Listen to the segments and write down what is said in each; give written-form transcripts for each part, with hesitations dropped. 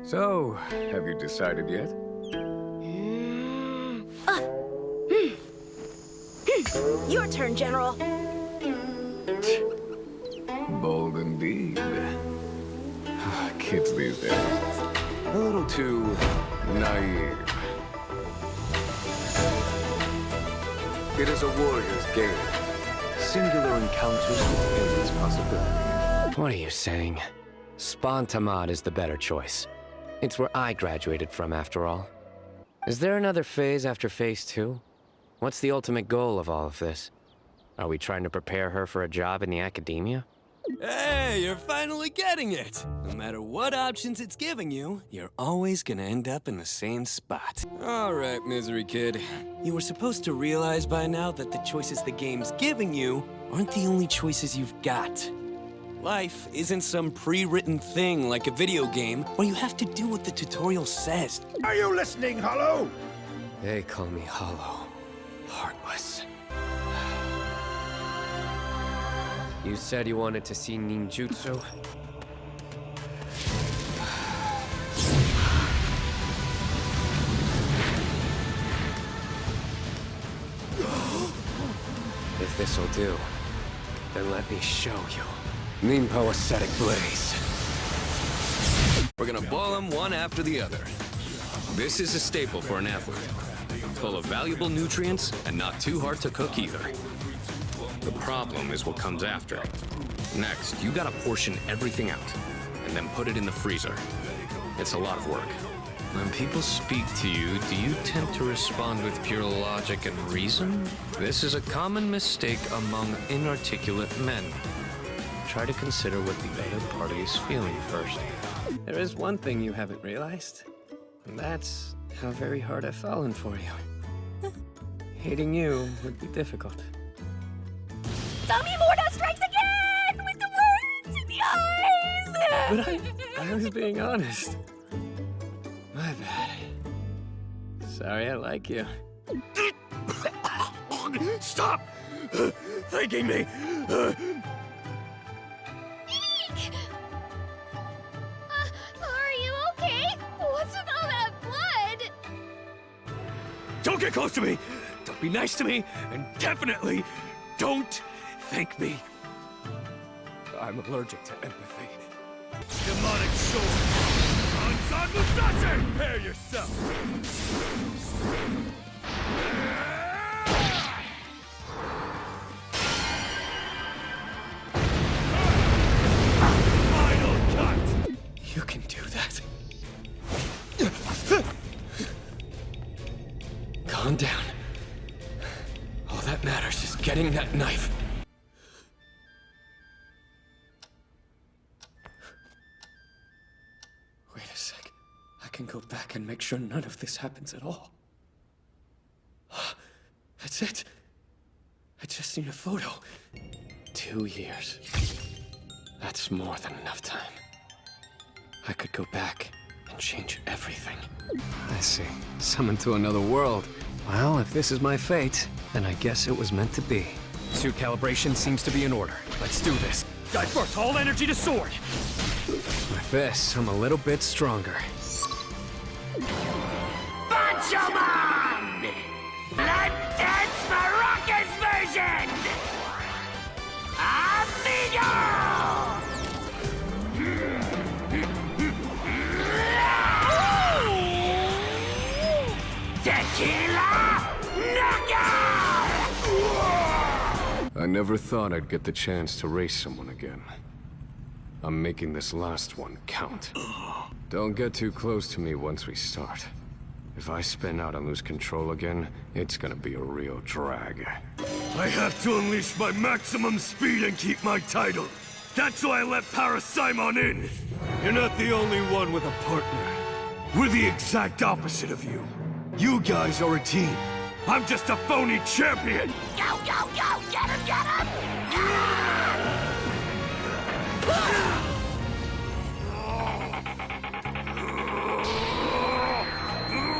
So, have you decided yet? Your turn, General. Bold indeed. Kids these days. A little too naive. It is a warrior's game. Singular encounters with endless possibility. What are you saying? Spontamod is the better choice. It's where I graduated from, after all. Is there another phase after phase 2? What's the ultimate goal of all of this? Are we trying to prepare her for a job in the academia? Hey, you're finally getting it! No matter what options it's giving you, you're always gonna end up in the same spot. Alright, Misery Kid. You were supposed to realize by now that the choices the game's giving you aren't the only choices you've got. Life isn't some pre-written thing like a video game where you have to do what the tutorial says. Are you listening, Hollow? They call me Hollow. Heartless. You said you wanted to see ninjutsu? If this'll do, then let me show you. Ninpo Ascetic Blaze. We're gonna boil them one after the other. This is a staple for an athlete. Full of valuable nutrients and not too hard to cook either. The problem is what comes after. Next, you gotta portion everything out and then put it in the freezer. It's a lot of work. When people speak to you, do you tend to respond with pure logic and reason? This is a common mistake among inarticulate men. Try to consider what the other party is feeling first. There is one thing you haven't realized, and that's how very hard I've fallen for you. Hating you would be difficult. Tommy Morta strikes again! With the words in the eyes! But I was being honest. My bad. Sorry I like you. Stop thanking me. Eek! Are you okay? What's with all that blood? Don't get close to me. Don't be nice to me. And definitely don't thank me. I'm allergic to empathy. Demonic sword. Ansan Musashi! Prepare yourself. Final cut. You can do that. Calm down. All that matters is getting that knife. Wait a sec. I can go back and make sure none of this happens at all. That's it. I just need a photo. 2 years. That's more than enough time. I could go back and change everything. I see. Summoned to another world. Well, if this is my fate, then I guess it was meant to be. Suit calibration seems to be in order. Let's do this. Divert all energy to sword. With this, I'm a little bit stronger. Banchoman! Blood Dance Maracas version! Amigo! Tequila knockout! I never thought I'd get the chance to race someone again. I'm making this last one count. Don't get too close to me once we start. If I spin out and lose control again, it's gonna be a real drag. I have to unleash my maximum speed and keep my title. That's why I let Parasimon in. You're not the only one with a partner. We're the exact opposite of you. You guys are a team. I'm just a phony champion. Go, go, go! Get him, get him!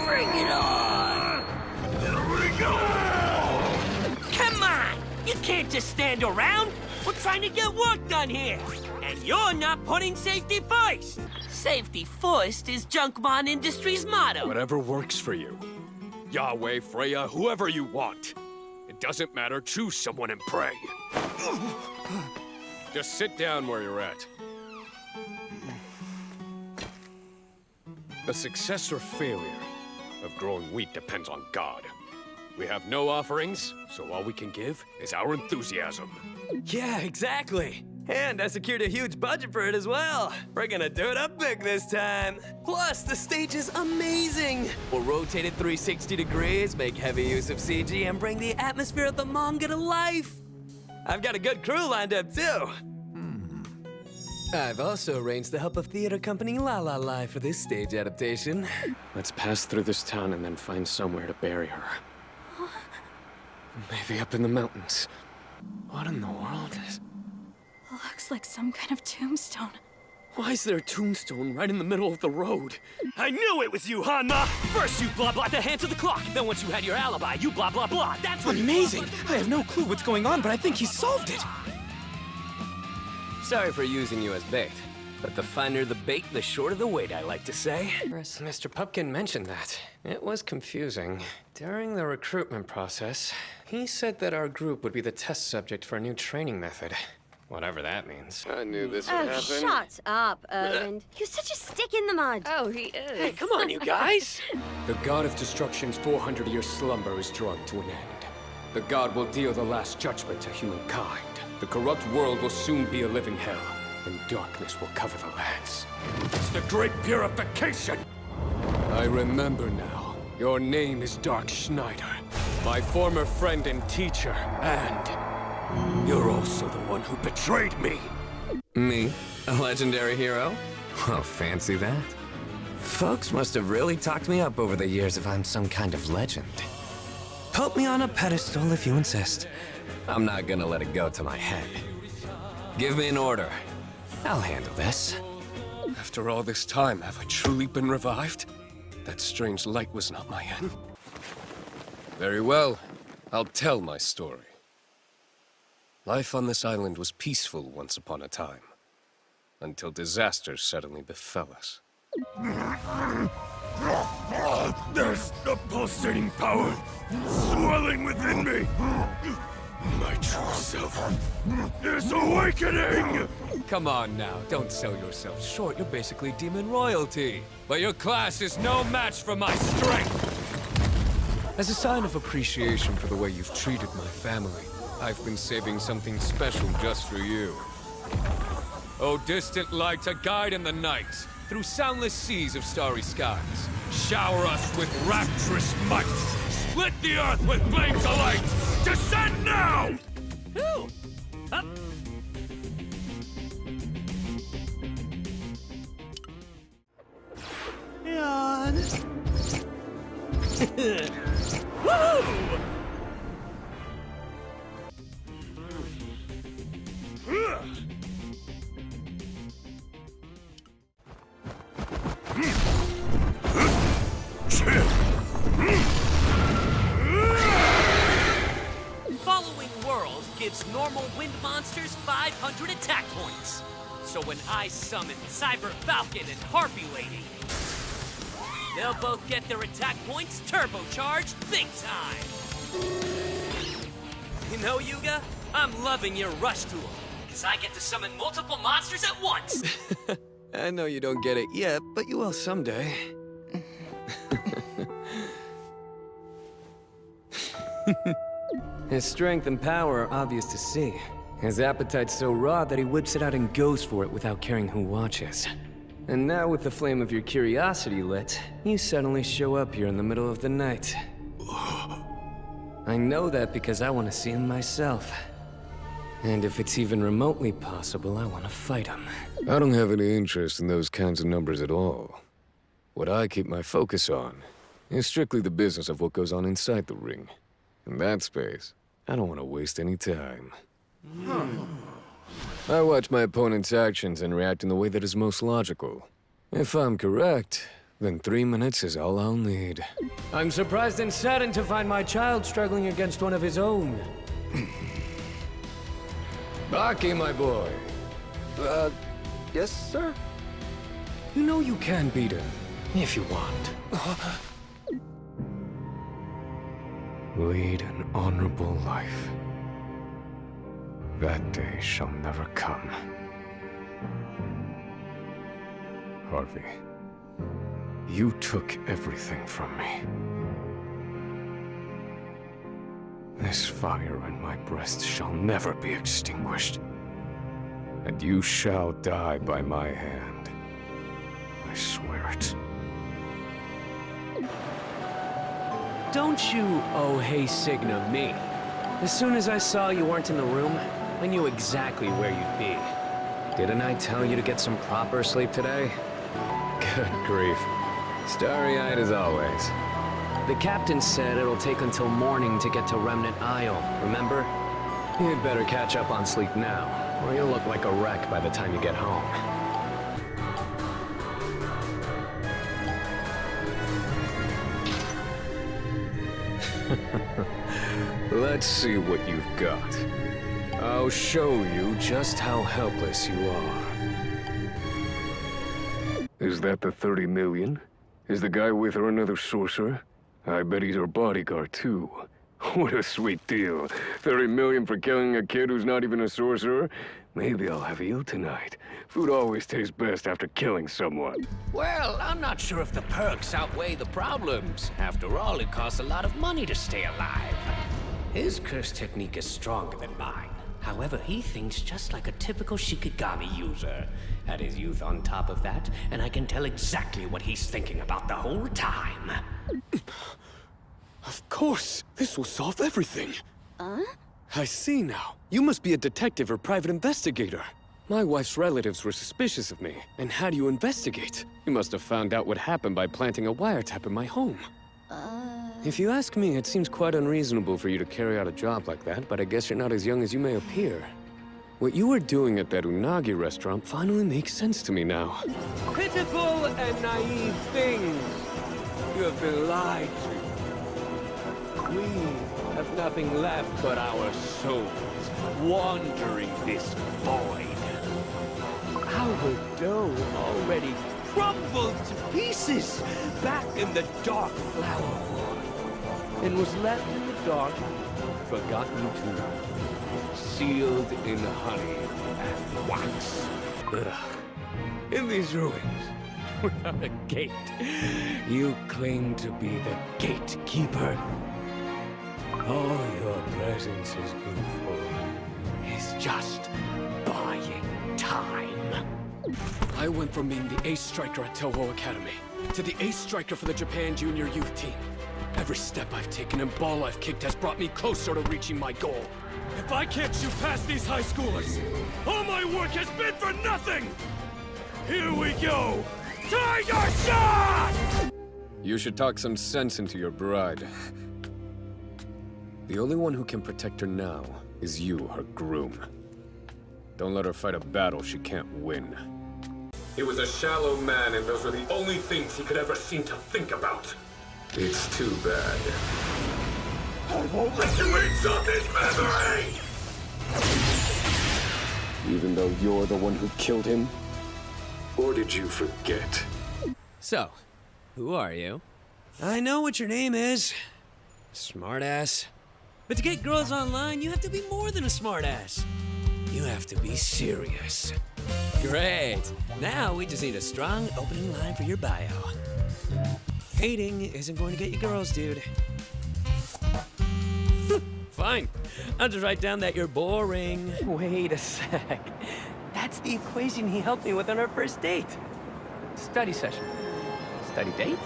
Bring it on! Here we go! Come on! You can't just stand around! We're trying to get work done here! And you're not putting safety first! Safety first is Junkman Industries' motto. Whatever works for you. Yahweh, Freya, whoever you want. It doesn't matter, choose someone and pray. Just sit down where you're at. The success or failure of growing wheat depends on God. We have no offerings, so all we can give is our enthusiasm. Yeah, exactly. And I secured a huge budget for it as well. We're gonna do it up big this time. Plus, the stage is amazing. We'll rotate it 360 degrees, make heavy use of CG, and bring the atmosphere of the manga to life. I've got a good crew lined up, too. I've also arranged the help of theater company La La La for this stage adaptation. Let's pass through this town and then find somewhere to bury her. Maybe up in the mountains. What in the world is... Looks like some kind of tombstone. Why is there a tombstone right in the middle of the road? I knew it was you, Hanma! First you blah blah the hands of the clock, then once you had your alibi, you blah blah blah. That's what Amazing! I have no clue what's going on, but I think he solved it. Sorry for using you as bait, but the finer the bait, the shorter the wait, I like to say. Mr. Pupkin mentioned that. It was confusing. During the recruitment process, he said that our group would be the test subject for a new training method. Whatever that means. I knew this would happen. Shut up, Erwin. You're such a stick in the mud. Oh, he is. Hey, come on, you guys! The god of destruction's 400-year slumber is drawing to an end. The god will deal the last judgment to humankind. The corrupt world will soon be a living hell, and darkness will cover the lands. It's the great purification! I remember now. Your name is Dark Schneider, my former friend and teacher, and you're also the one who betrayed me. Me? A legendary hero? Oh, fancy that. Folks must have really talked me up over the years if I'm some kind of legend. Put me on a pedestal if you insist. I'm not gonna let it go to my head. Give me an order. I'll handle this. After all this time, have I truly been revived? That strange light was not my end. Very well. I'll tell my story. Life on this island was peaceful once upon a time, until disasters suddenly befell us. There's a pulsating power swelling within me. My true self is awakening! Come on now, don't sell yourself short. You're basically demon royalty. But your class is no match for my strength. As a sign of appreciation for the way you've treated my family, I've been saving something special just for you. Oh, distant light, a guide in the night, through soundless seas of starry skies. Shower us with rapturous might. Split the earth with flames of light. Descend now! Ooh! Up! Yawn. Woohoo! Following world gives normal wind monsters 500 attack points. So when I summon Cyber Falcon and Harpy Lady, they'll both get their attack points turbocharged big time. You know, Yuga, I'm loving your rush tool, because I get to summon multiple monsters at once. I know you don't get it yet, but you will someday. His strength and power are obvious to see. His appetite's so raw that he whips it out and goes for it without caring who watches. And now with the flame of your curiosity lit, you suddenly show up here in the middle of the night. I know that because I want to see him myself. And if it's even remotely possible, I want to fight him. I don't have any interest in those kinds of numbers at all. What I keep my focus on is strictly the business of what goes on inside the ring. In that space, I don't want to waste any time. I watch my opponent's actions and react in the way that is most logical. If I'm correct, then 3 minutes is all I'll need. I'm surprised and saddened to find my child struggling against one of his own. Baki, my boy. Yes, sir? You know you can beat him, if you want. Lead an honorable life. That day shall never come. Harvey, you took everything from me. This fire in my breast shall never be extinguished. And you shall die by my hand. I swear it. Don't you oh hey Signa me. As soon as I saw you weren't in the room, I knew exactly where you'd be. Didn't I tell you to get some proper sleep today? Good grief. Starry-eyed as always. The captain said it'll take until morning to get to Remnant Isle, remember? You'd better catch up on sleep now, or you'll look like a wreck by the time you get home. Let's see what you've got. I'll show you just how helpless you are. Is that the 30 million? Is the guy with her another sorcerer? I bet he's her bodyguard, too. What a sweet deal. 30 million for killing a kid who's not even a sorcerer? Maybe I'll have eel tonight. Food always tastes best after killing someone. Well, I'm not sure if the perks outweigh the problems. After all, it costs a lot of money to stay alive. His curse technique is stronger than mine. However, he thinks just like a typical Shikigami user. Had his youth on top of that, and I can tell exactly what he's thinking about the whole time. Of course! This will solve everything! I see now. You must be a detective or private investigator. My wife's relatives were suspicious of me, and how do you investigate? You must have found out what happened by planting a wiretap in my home. If you ask me, it seems quite unreasonable for you to carry out a job like that, but I guess you're not as young as you may appear. What you were doing at that unagi restaurant finally makes sense to me now. Pitiful and naive things. You have been lied to. We have nothing left but our souls, wandering this void. Our dough already crumbled to pieces back in the dark flower world, and was left in the dark, forgotten too, sealed in honey and wax. Ugh. In these ruins, without a gate, you claim to be the gatekeeper. All your presence is good for is just buying time. I went from being the ace striker at Toho Academy to the ace striker for the Japan Junior Youth Team. Every step I've taken and ball I've kicked has brought me closer to reaching my goal. If I can't shoot past these high schoolers, all my work has been for nothing! Here we go! Tiger shot! You should talk some sense into your bride. The only one who can protect her now is you, her groom. Don't let her fight a battle she can't win. He was a shallow man, and those were the only things he could ever seem to think about. It's too bad. I won't let you insult his memory! Even though you're the one who killed him? Or did you forget? So, who are you? I know what your name is. Smartass. But to get girls online, you have to be more than a smartass. You have to be serious. Great. Now we just need a strong opening line for your bio. Hating isn't going to get you girls, dude. Fine. I'll just write down that you're boring. Wait a sec. That's the equation he helped me with on our first date. Study session. Study date?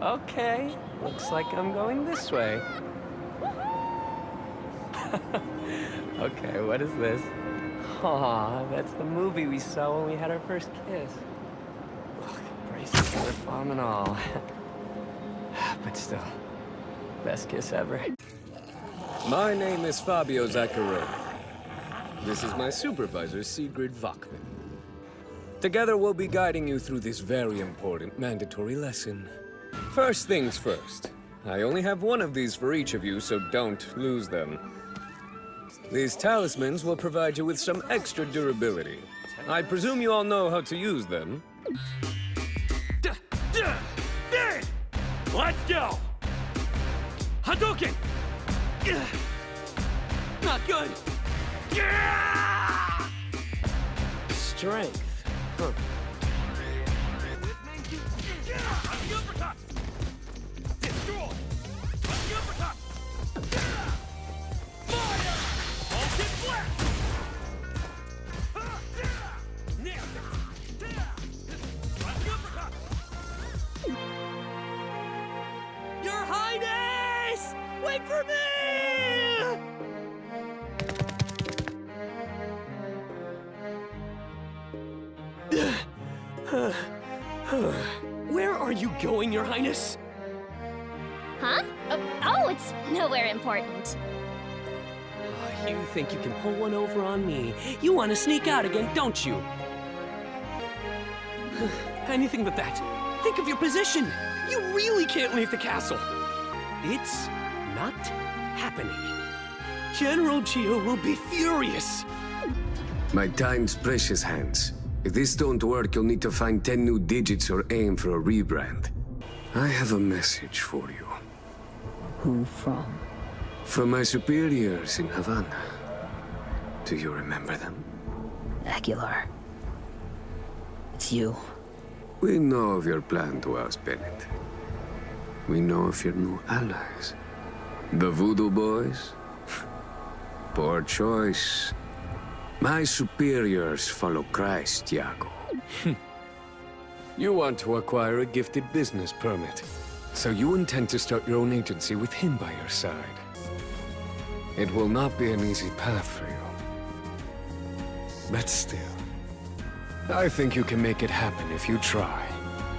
Okay. Looks like I'm going this way. Okay, what is this? Aw, that's the movie we saw when we had our first kiss. Ugh, braces are bomb and all. But still, best kiss ever. My name is Fabio Zaccaroni. This is my supervisor, Sigrid Vachman. Together we'll be guiding you through this very important mandatory lesson. First things first. I only have one of these for each of you, so don't lose them. These talismans will provide you with some extra durability. I presume you all know how to use them. Let's go! Hadouken! Not good. Strength. Huh. Uppercut! Destroy! Uppercut! Fire! Ultimate blast! Nailed it! Uppercut! Your Highness! Wait for me! Where are you going, Your Highness? Huh? Oh, it's nowhere important. You think you can pull one over on me? You want to sneak out again, don't you? Anything but that. Think of your position. You really can't leave the castle. It's not happening. General Gio will be furious. My time's precious, Hans. If this don't work, you'll need to find 10 new digits or aim for a rebrand. I have a message for you. Who from? From my superiors in Havana. Do you remember them? Aguilar. It's you. We know of your plan to oust Bennett. We know of your new allies. The Voodoo Boys? Poor choice. My superiors follow Christ, Iago. You want to acquire a gifted business permit, so you intend to start your own agency with him by your side. It will not be an easy path for you. But still, I think you can make it happen if you try.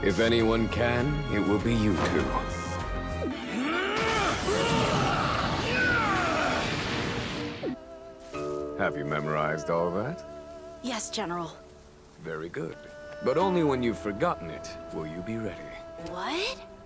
If anyone can, it will be you two. Have you memorized all that? Yes, General. Very good. But only when you've forgotten it will you be ready. What?